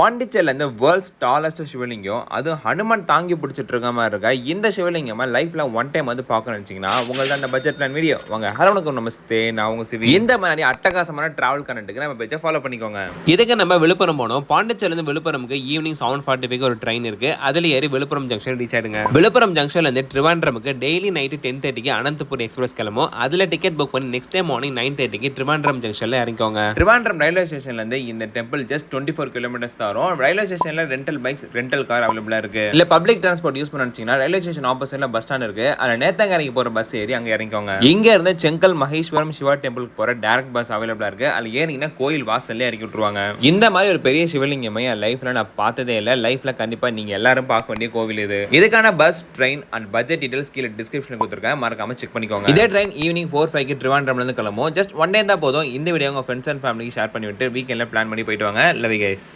பாண்டிச்சேரியில இந்த world's tallest சிவலிங்கம் அது ஹனுமான் தாங்கி பிடிச்சிட்டு இருக்க மாதிரி இருக்க இந்த சிவலிங்கமா லைஃப்ல ஒன் டைம் வந்து பார்க்கணும்னு நினைச்சீங்கன்னா உங்களுக்கு அந்த பட்ஜெட் பிளான் வீடியோ வாங்க. ஹலோ வணக்கம், நமஸ்தே, நான் உங்க சிவி. இந்த மாதிரி அட்டகாசமான டிராவல் கனெக்ட்டுக்கு நம்ம பேஜை ஃபாலோ பண்ணிக்கோங்க. இதுக்கு நம்ம விழுப்புரம் போனோம். பாண்டிச்சேரில இருந்து விழுப்புரமுக்கு ஈவினிங் 7:45 ஒரு ட்ரெயின் இருக்கு. அதுல ஏறி விழுப்புரம் ஜங்ஷன் ரீச் ஆயிடுங்க. விழுப்புரம் ஜங்ஷன்ல இருந்து ட்ரிவாண்ட்ரமுக்கு டெய்லி நைட் 10:30 அனந்தபுரி எக்ஸ்பிரஸ் கிளம்பும். அதுல டிக்கெட் புக் பண்ணி நெக்ஸ்ட் டே மார்னிங் 9:30 ட்ரிவாண்ட்ரம் ஜங்ஷன்ல இறங்கிக்கோங்க. ட்ரிவாண்ட்ரம் ரயில்வே ஸ்டேஷன்ல இருந்து இந்த டெம்பிள் ஜஸ்ட் 24 கிலோமீட்டர்ஸ் தரும். ரயில்வே ஸ்டேஷன்ல ரெண்டல் பைக்ஸ், ரெண்டல் கார் அவைலபிளா இருக்கு. இல்ல பப்ளிக் டிரான்ஸ்போர்ட் யூஸ் பண்ணனும்னா ரயில்வே ஸ்டேஷன் ஆப்போசிட்ல பஸ் ஸ்டாண்ட் இருக்கு. அதுல நேத்தங்கரைக்கு போற பஸ் ஏறி அங்க இறங்கிக்கோங்க. இங்க இருந்து செங்கல் மகேஸ்வரம் சிவா டெம்பிளுக்கு போற டைரக்ட் பஸ் அவைலபிளா இருக்கு. அதுல ஏறிங்கன்னா கோயில் வாசல்ல இறக்கி விட்டுருவாங்க. இந்த மாதிரி ஒரு பெரிய சிவலிங்கமே என் லைஃப்ல நான் பார்த்ததே இல்ல. லைஃப்ல கண்டிப்பா நீங்க எல்லாரும் பார்க்க வேண்டிய கோவில் இது. இதுக்கான bus, train and budget details கீழ டிஸ்கிரிப்ஷன்ல கொடுத்திருக்கேன், மறக்காம செக் பண்ணிக்கோங்க. இதே ட்ரெயின் ஈவினிங் 4:05 ட்ரிவாண்ட்ரம்ல இருந்து கிளம்பும். ஜஸ்ட் ஒன் டே தான் போதும். இந்த வீடியோ உங்க ஃப்ரெண்ட்ஸ் அண்ட் ஃபேமிலிக்கு ஷேர் பண்ணி விட்டு வீக்கெண்ட்ல பிளான் பண்ணி போயிட்டு வாங்க. Love you guys.